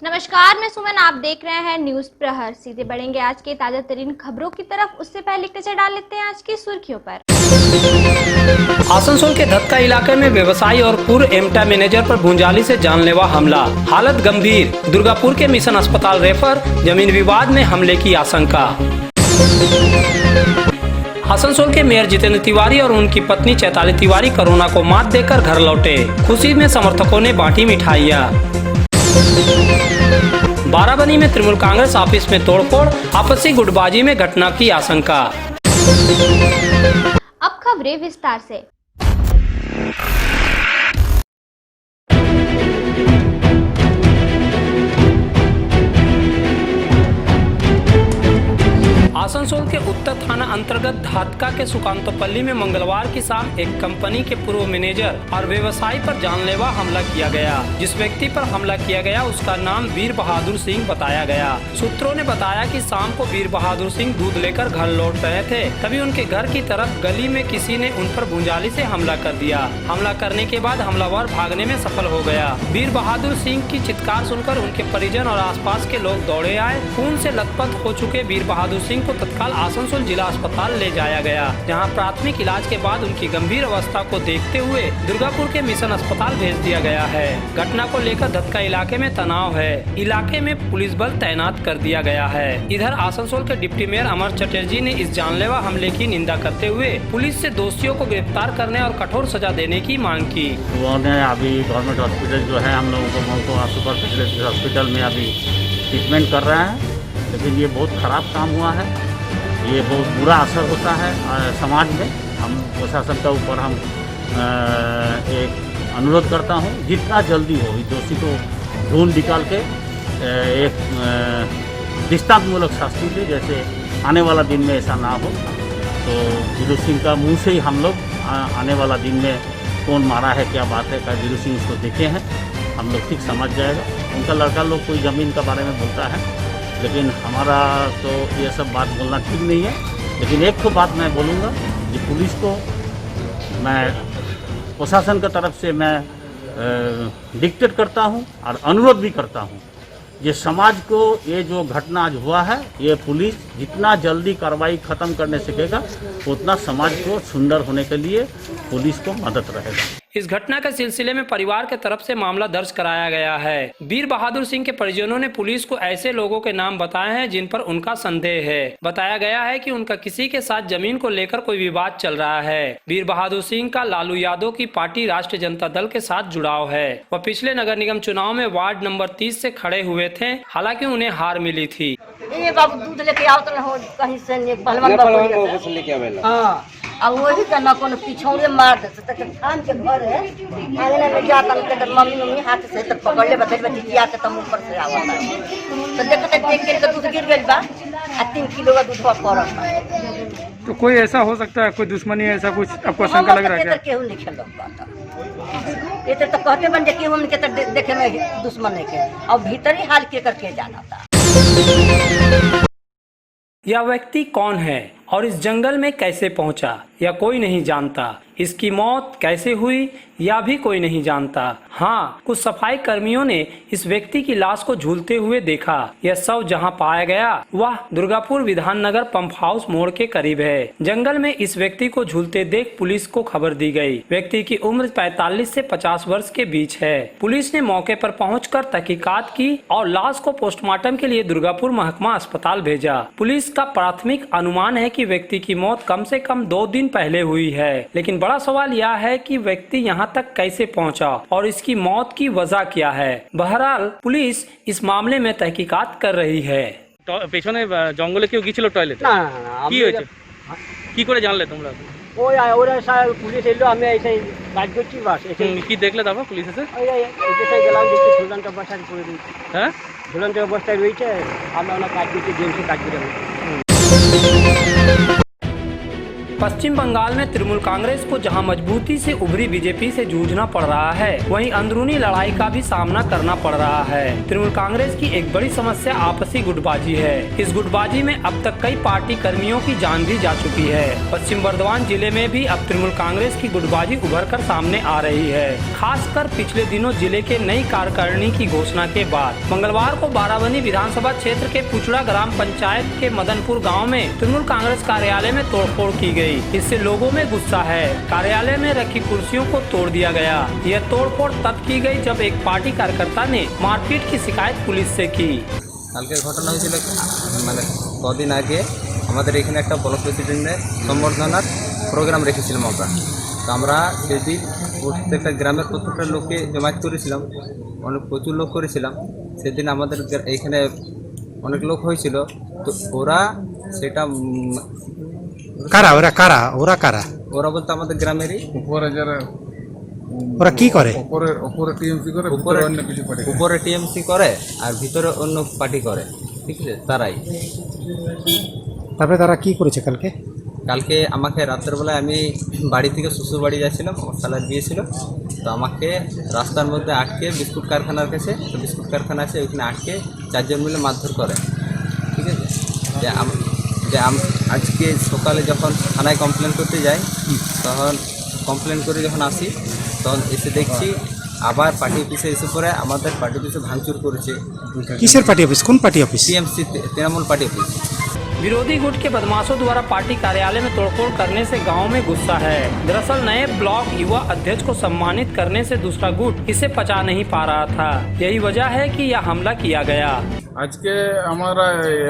नमस्कार, मैं सुमन, आप देख रहे हैं न्यूज प्रहर। सीधे बढ़ेंगे आज के ताजा तरीन खबरों की तरफ। उससे पहले एक नजर डाल लेते हैं आज की सुर्खियों पर। आसनसोल के धक्का इलाके में व्यवसायी और पूर्व एमटा मैनेजर पर भूंजाली से जानलेवा हमला, हालत गंभीर, दुर्गापुर के मिशन अस्पताल रेफर, जमीन विवाद में हमले की आशंका। आसनसोल के मेयर जितेंद्र तिवारी और उनकी पत्नी चैताली तिवारी कोरोना को मात देकर घर लौटे। खुशी में समर्थकों ने बांटी मिठाइयाँ। बाराबनी में तृणमूल कांग्रेस ऑफिस में तोड़फोड़, आपसी गुटबाजी में घटना की आशंका। अब खबरें विस्तार से। आसनसोल के उत्तर थाना अंतर्गत धातका के सुकांतोपल्ली में मंगलवार की शाम एक कंपनी के पूर्व मैनेजर और व्यवसायी पर जानलेवा हमला किया गया। जिस व्यक्ति पर हमला किया गया उसका नाम वीर बहादुर सिंह बताया गया। सूत्रों ने बताया कि शाम को वीर बहादुर सिंह दूध लेकर घर लौट रहे थे, तभी उनके घर की तरफ गली में किसी ने उन पर भूंजाली से हमला कर दिया। हमला करने के बाद हमलावर भागने में सफल हो गया। वीर बहादुर सिंह की चित्कार सुनकर उनके परिजन और आसपास के लोग दौड़े आए। खून से लथपथ हो चुके वीर बहादुर सिंह को तत्काल आसनसोल जिला अस्पताल ले जाया गया, जहां प्राथमिक इलाज के बाद उनकी गंभीर अवस्था को देखते हुए दुर्गापुर के मिशन अस्पताल भेज दिया गया है। घटना को लेकर धक्का इलाके में तनाव है। इलाके में पुलिस बल तैनात कर दिया गया है। इधर आसनसोल के डिप्टी मेयर अमर चटर्जी ने इस जानलेवा हमले की निंदा करते हुए पुलिस से दोषियों को गिरफ्तार करने और कठोर सजा देने की मांग की। उन्होंने अभी गवर्नमेंट हॉस्पिटल जो है हम लोगों को सुपर स्पेशलिस्ट हॉस्पिटल में अभी ट्रीटमेंट कर रहे हैं, लेकिन ये बहुत खराब काम हुआ है। ये बहुत बुरा असर होता है समाज में। हम प्रशासन के ऊपर हम एक अनुरोध करता हूँ, जितना जल्दी हो इस दोषी को ढूंढ निकाल के एक दृष्टांतमूलक शास्ति दे, जैसे आने वाला दिन में ऐसा ना हो। तो वीरू सिंह का मुंह से ही हम लोग आने वाला दिन में कौन मारा है, क्या बात है, क्या वीरू सिंह उसको देखे हैं, हम लोग ठीक समझ जाएगा। उनका लड़का लोग कोई ज़मीन के बारे में बोलता है, लेकिन हमारा तो ये सब बात बोलना ठीक नहीं है। लेकिन एक तो बात मैं बोलूँगा कि पुलिस को मैं प्रशासन की तरफ से मैं डिक्टेट करता हूँ और अनुरोध भी करता हूँ, ये समाज को ये जो घटना आज हुआ है, ये पुलिस जितना जल्दी कार्रवाई ख़त्म करने सकेगा उतना समाज को सुंदर होने के लिए पुलिस को मदद रहेगा। इस घटना के सिलसिले में परिवार के तरफ से मामला दर्ज कराया गया है। वीर बहादुर सिंह के परिजनों ने पुलिस को ऐसे लोगों के नाम बताए हैं जिन पर उनका संदेह है। बताया गया है कि उनका किसी के साथ जमीन को लेकर कोई विवाद चल रहा है। वीर बहादुर सिंह का लालू यादव की पार्टी राष्ट्रीय जनता दल के साथ जुड़ाव है। वह पिछले नगर निगम चुनाव में वार्ड नंबर 30 से खड़े हुए थे, हालांकि उन्हें हार मिली थी। बाबू दूध लेके आओ तो हो कहीं से पहलवान बाबू लेके आवेला। हां, अब वही का ना कोनो पिछौड़े मार दे त थान के घर है, आंगन में जाता त मम्मी हाथ से तक पकड़ ले बदल बतिया के तम ऊपर से आवता। तो देखते देख के दूध गिर गइल बा, 3 किलो का दूध पड़ल बा। तो कोई ऐसा हो सकता है, कोई दुश्मनी ऐसा कुछ आपको शंका लग रहा है क्या? केहू नहीं खेल पाता, ये तो कहते बन जे कि हम के त देखे में दुश्मन नहीं के, अब भीतर ही हाल के करके जाना था। यह व्यक्ति कौन है और इस जंगल में कैसे पहुंचा, यह कोई नहीं जानता। इसकी मौत कैसे हुई यह भी कोई नहीं जानता। हाँ, कुछ सफाई कर्मियों ने इस व्यक्ति की लाश को झूलते हुए देखा। यह शव जहां पाया गया वह दुर्गापुर विधाननगर पंप हाउस मोड़ के करीब है। जंगल में इस व्यक्ति को झूलते देख पुलिस को खबर दी गई। व्यक्ति की उम्र 45 से 50 वर्ष के बीच है। पुलिस ने मौके पर पहुंचकर तहकीकात की और लाश को पोस्टमार्टम के लिए दुर्गापुर महकमा अस्पताल भेजा। पुलिस का प्राथमिक अनुमान है कि व्यक्ति की मौत कम से कम 2 दिन पहले हुई है, लेकिन बड़ा सवाल यह है कि व्यक्ति यहाँ तक कैसे पहुँचा और इसकी मौत की वजह क्या है। बहरहाल पुलिस इस मामले में तहकीकात कर रही है। পেছনে জঙ্গলে কেউ গিয়েছিল টয়লেটে? না না, কি হয়েছে, কি করে জানলে তোমরা? ওরা পুলিশ এলো, আমি এসে কাজ করছি, বাস কি দেখলে তারপর পুলিশ এসে? এসে গেলাম, দেখছি ঝুলন্ত অবস্থায় পড়ে রয়েছে। হ্যাঁ, ঝুলন্ত অবস্থায় রয়েছে, আমরা ওনার কাজ করছি, জেমসে কাজ করে। पश्चिम बंगाल में तृणमूल कांग्रेस को जहां मजबूती से उभरी बीजेपी से जूझना पड़ रहा है, वहीं अंदरूनी लड़ाई का भी सामना करना पड़ रहा है। तृणमूल कांग्रेस की एक बड़ी समस्या आपसी गुटबाजी है। इस गुटबाजी में अब तक कई पार्टी कर्मियों की जान भी जा चुकी है। पश्चिम बर्धमान जिले में भी अब तृणमूल कांग्रेस की गुटबाजी उभर कर सामने आ रही है। खासकर पिछले दिनों जिले के नई कार्यकारिणी की घोषणा के बाद मंगलवार को बाराबनी विधानसभा क्षेत्र के पुचड़ा ग्राम पंचायत के मदनपुर गांव में तृणमूल कांग्रेस कार्यालय में तोड़फोड़ की गई। इससे लोगों में गुस्सा है। कार्यालय में रखी कुर्सियों को तोड़ दिया गया। यह तोड़फोड़ तब की गई जब एक पार्टी कार्यकर्ता ने मारपीट की शिकायत पुलिस से की। কালকের ঘটনা হয়েছিল মানে কদিন আগে আমাদের এখানে একটা ব্লক প্রেসিডেন্টের সম্বর্ধনার প্রোগ্রাম রেখেছিলাম আমরা। তো আমরা সেদিন প্রত্যেকটা গ্রামের প্রত্যেকটা লোককে জমায়েত করেছিলাম, প্রচুর লোক করেছিলাম। সেদিন আমাদের এখানে অনেক লোক হয়েছিল। তো ওরা সেটা কারা ওরা কারা ওরা কারা ওরা বলতে আমাদের গ্রামেরই উপরে যারা ওরা কি করে? উপরে টিএমসি করে, উপরে অন্য কিছু করে। উপরে টিএমসি করে আর ভিতরে অন্য পার্টি করে, ঠিক আছে? তারাই তারপরে তারা কি করেছে কালকে? কালকে আমাকে রাতের বেলায় আমি বাড়ি থেকে শ্বশুর বাড়ি যাচ্ছিলাম, আমার শালার বিয়ে ছিল। তো আমাকে রাস্তার মধ্যে আটকে বিস্কুট কারখানার কাছে, তো বিস্কুট কারখানা আছে ওইখানে আটকে 4 জন মিলে মারধর করে, ঠিক আছে? যে আজকে সকালে যখন থানায় কমপ্লেন করতে যাই, তখন কমপ্লেন করে যখন আসি তখন এসে দেখছি আবার পার্টি অফিসে এসে পরে আমাদের পার্টি অফিসে ভাঙচুর করেছে। কিসের পার্টি অফিস? কোন party office? TMC Trinamool party office. विरोधी गुट के बदमाशों द्वारा पार्टी कार्यालय में तोड़फोड़ करने से गांव में गुस्सा है। दरअसल नए ब्लॉक युवा अध्यक्ष को सम्मानित करने से दूसरा गुट इसे पचा नहीं पा रहा था। यही वजह है कि यह हमला किया गया। আজকে আমরা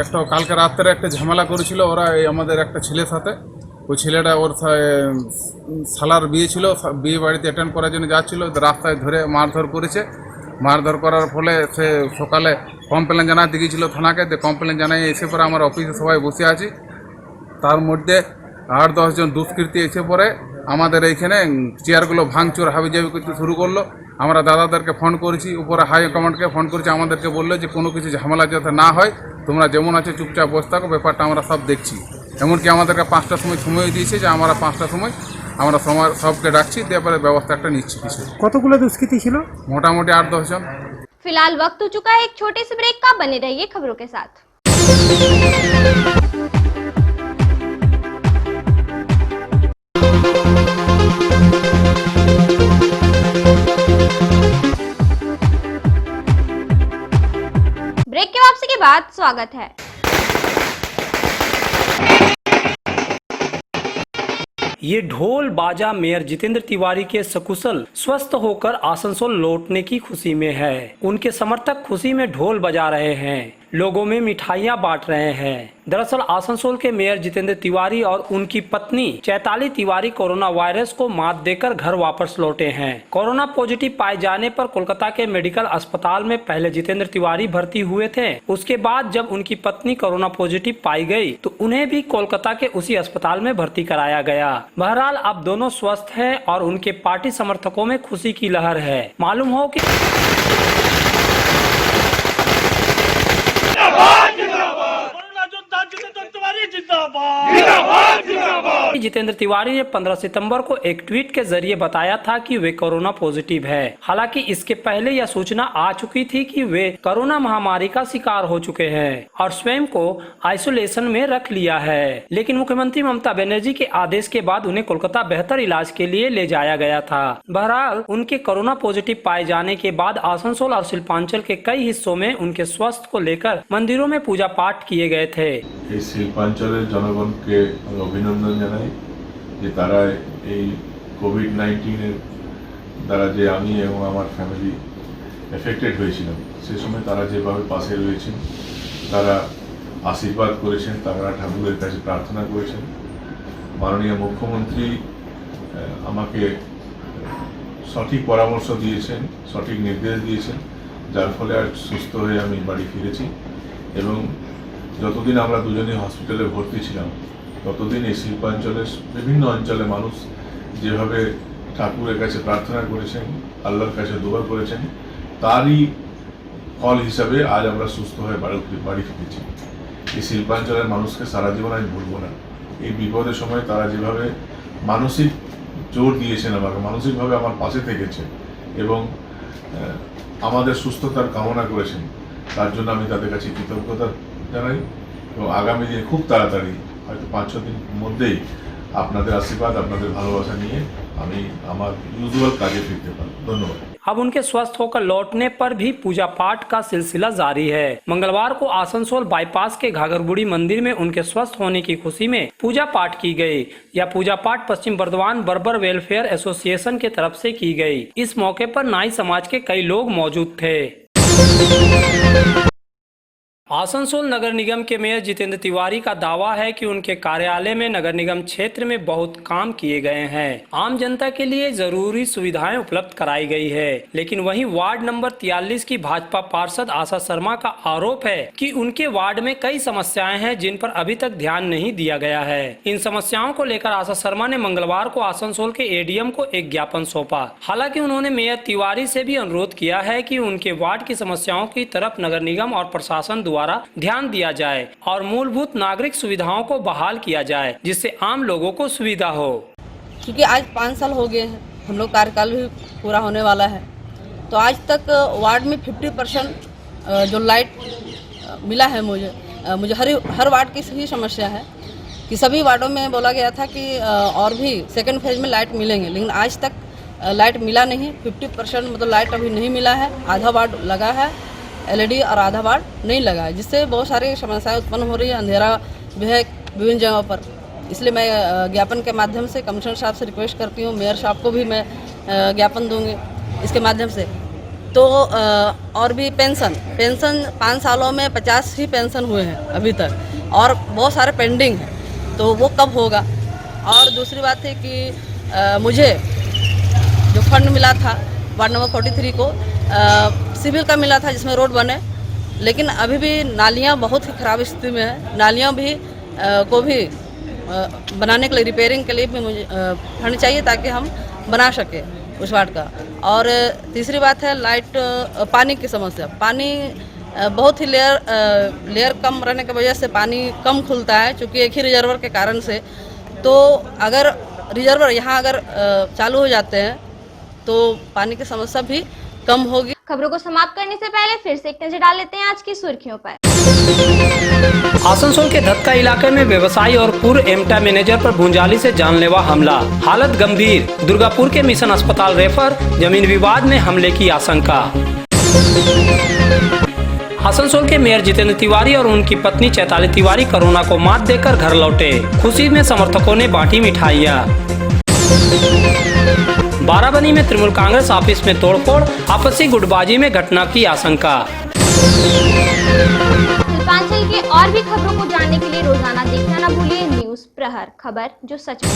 একটা কালকে রাত্রে একটা ঝামেলা করেছিল ওরা, এই আমাদের একটা ছেলের সাথে। ওই ছেলেটা ওর শালার বিয়ে ছিল, বিয়ে বাড়িতে অ্যাটেন্ড করার জন্য যাচ্ছিল, রাস্তায় ধরে মারধর করেছে। মারধর করার ফলে সে সকালে কমপ্লেন জানাতে গিয়েছিল থানাকে। কমপ্লেন জানাই এসে পরে আমার অফিসে সবাই বসে আছি। তার মধ্যে 8-10 জন দুষ্কৃতী এসে পরে আমাদের এইখানে চেয়ারগুলো ভাঙচুর হাবিজাবি করতে শুরু করলো। আমরা দাদাদেরকে ফোন করেছি, উপরে হাই কমান্ডকে ফোন করেছি, আমাদেরকে বললো যে কোনো কিছু ঝামেলা যাতে না হয়, তোমরা যেমন আছে চুপচাপ বসে থাকো, ব্যাপারটা আমরা সব দেখছি। এমনকি আমাদেরকে 5টার সময় দিয়েছে যে আমরা 5টার সময় আমরা সবকে ডাকছি, তারপরে ব্যবস্থা একটা নিচ্ছি কিছু। কতগুলো দুষ্কৃতী ছিল? মোটামুটি 8-10 জন। फिलहाल वक्त हो चुका है एक छोटे से ब्रेक का। बने रहिए खबरों के साथ। ब्रेक के वापसी के बाद स्वागत है। ये ढोल बाजा मेयर जितेंद्र तिवारी के सकुशल स्वस्थ होकर आसनसोल लौटने की खुशी में है। उनके समर्थक खुशी में ढोल बजा रहे हैं, लोगों में मिठाइयां बांट रहे हैं। दरअसल आसनसोल के मेयर जितेंद्र तिवारी और उनकी पत्नी चैताली तिवारी कोरोना वायरस को मात देकर घर वापस लौटे हैं। कोरोना पॉजिटिव पाए जाने पर कोलकाता के मेडिकल अस्पताल में पहले जितेंद्र तिवारी भर्ती हुए थे। उसके बाद जब उनकी पत्नी कोरोना पॉजिटिव पाई गई तो उन्हें भी कोलकाता के उसी अस्पताल में भर्ती कराया गया। बहरहाल अब दोनों स्वस्थ हैं और उनके पार्टी समर्थकों में खुशी की लहर है। मालूम हो कि जितेंद्र तिवारी ने 15 सितंबर को एक ट्वीट के जरिए बताया था कि वे कोरोना पॉजिटिव है। हालांकि इसके पहले यह सूचना आ चुकी थी कि वे कोरोना महामारी का शिकार हो चुके हैं और स्वयं को आइसोलेशन में रख लिया है। लेकिन मुख्यमंत्री ममता बनर्जी के आदेश के बाद उन्हें कोलकाता बेहतर इलाज के लिए ले जाया गया था। बहरहाल उनके कोरोना पॉजिटिव पाए जाने के बाद आसनसोल और शिल्पांचल के कई हिस्सों में उनके स्वास्थ्य को लेकर मंदिरों में पूजा पाठ किए गए थे। শিল্পাঞ্চলের জনগণকে আমি অভিনন্দন জানাই যে তারা এই কোভিড-19 দ্বারা যে আমি এবং আমার ফ্যামিলি এফেক্টেড হয়েছিলাম সেই সময় তারা যেভাবে পাশে রয়েছেন, তারা আশীর্বাদ করেছেন, তারা ঠাকুরের কাছে প্রার্থনা করেছেন। মাননীয় মুখ্যমন্ত্রী আমাকে সঠিক পরামর্শ দিয়েছেন, সঠিক নির্দেশ দিয়েছেন, যার ফলে আজ সুস্থ হয়ে আমি বাড়ি ফিরেছি। এবং যতদিন আমরা দুজনেই হসপিটালে ভর্তি ছিলাম ততদিন এই শিল্পাঞ্চলের বিভিন্ন অঞ্চলে মানুষ যেভাবে ঠাকুরের কাছে প্রার্থনা করেছেন, আল্লাহর কাছে দোয়া করেছেন, তারই ফল হিসাবে আজ আমরা সুস্থ হয়ে বাড়ি ফিরেছি। এই শিল্পাঞ্চলের মানুষকে সারা জীবন আমি ভুলব না। এই বিপদের সময় তারা যেভাবে মানসিক জোর দিয়েছেন আমাকে, মানসিকভাবে আমার পাশে থেকেছে এবং আমাদের সুস্থতার কামনা করেছেন, তার জন্য আমি তাদের কাছে কৃতজ্ঞতা জানাই এবং আগামী দিনে খুব তাড়াতাড়ি হয়তো 5-6 দিন মধ্যেই আপনাদের আশীর্বাদ, আপনাদের ভালোবাসা নিয়ে আমি আমার ইউजुয়াল কাজে ফিরতে পারি। ধন্যবাদ। अब उनके स्वस्थ होकर लौटने पर भी पूजा पाठ का सिलसिला जारी है। मंगलवार को आसनसोल बाईपास के घाघरबुड़ी मंदिर में उनके स्वस्थ होने की खुशी में पूजा पाठ की गई। यह पूजा पाठ पश्चिम बर्धमान बर्बर वेलफेयर एसोसिएशन के तरफ से की गई। इस मौके पर नाई समाज के कई लोग मौजूद थे। आसनसोल नगर निगम के मेयर जितेंद्र तिवारी का दावा है कि उनके कार्यालय में नगर निगम क्षेत्र में बहुत काम किए गए हैं। आम जनता के लिए जरूरी सुविधाएं उपलब्ध कराई गई है, लेकिन वहीं वार्ड नंबर 43 की भाजपा पार्षद आशा शर्मा का आरोप है कि उनके वार्ड में कई समस्याएं हैं जिन पर अभी तक ध्यान नहीं दिया गया है। इन समस्याओं को लेकर आशा शर्मा ने मंगलवार को आसनसोल के एडीएम को एक ज्ञापन सौंपा। हालांकि उन्होंने मेयर तिवारी से भी अनुरोध किया है कि उनके वार्ड की समस्याओं की तरफ नगर निगम और प्रशासन द्वारा ध्यान दिया जाए और मूलभूत नागरिक सुविधाओं को बहाल किया जाए, जिससे आम लोगों को सुविधा हो। क्योंकि आज 5 साल हो गए हैं, हम लोग कार्यकाल भी पूरा होने वाला है, तो आज तक वार्ड में 50% जो लाइट मिला है मुझे हर वार्ड की सही समस्या है कि सभी वार्डों में बोला गया था कि और भी सेकेंड फेज में लाइट मिलेंगे, लेकिन आज तक लाइट मिला नहीं। 50% मतलब लाइट अभी नहीं मिला है। आधा वार्ड लगा है LED और आधा वार्ड नहीं लगा है, जिससे बहुत सारी समस्याएं उत्पन्न हो रही है। अंधेरा भी है विभिन्न जगहों पर, इसलिए मैं ज्ञापन के माध्यम से कमिश्नर साहब से रिक्वेस्ट करती हूँ, मेयर साहब को भी मैं ज्ञापन दूंगी इसके माध्यम से। तो और भी पेंशन 5 सालों में 50 ही पेंशन हुए हैं अभी तक, और बहुत सारे पेंडिंग हैं, तो वो कब होगा। और दूसरी बात है कि मुझे जो फंड मिला था वार्ड नंबर 43 को सिविल का मिला था, जिसमें रोड बने, लेकिन अभी भी नालियाँ बहुत ही ख़राब स्थिति में है। नालियाँ भी को भी बनाने के लिए, रिपेयरिंग के लिए भी मुझे फंड चाहिए ताकि हम बना सके उस वार्ड का। और तीसरी बात है लाइट, पानी की समस्या। पानी बहुत ही लेयर कम रहने की वजह से पानी कम खुलता है, चूँकि एक ही रिजर्वर के कारण से। तो अगर रिजर्वर यहाँ अगर चालू हो जाते हैं तो पानी की समस्या भी कम होगी। खबरों को समाप्त करने से पहले फिर से एक नजर डाल लेते हैं आज की सुर्खियों पर। आसनसोल के धक्का इलाके में व्यवसायी और पूर्व एमटा मैनेजर पर भूंजाली से जानलेवा हमला, हालत गंभीर, दुर्गापुर के मिशन अस्पताल रेफर, जमीन विवाद में हमले की आशंका। आसनसोल के मेयर जितेंद्र तिवारी और उनकी पत्नी चैताली तिवारी कोरोना को मात देकर घर लौटे। खुशी में समर्थकों ने बांटी मिठाइयाँ। बाराबनी में तृणमूल कांग्रेस ऑफिस में तोड़फोड़, आपसी गुटबाजी में घटना की आशंका। शिल्पांचल के और भी खबरों को जानने के लिए रोजाना देखना न भूलिए न्यूज़ प्रहर, खबर जो सच में।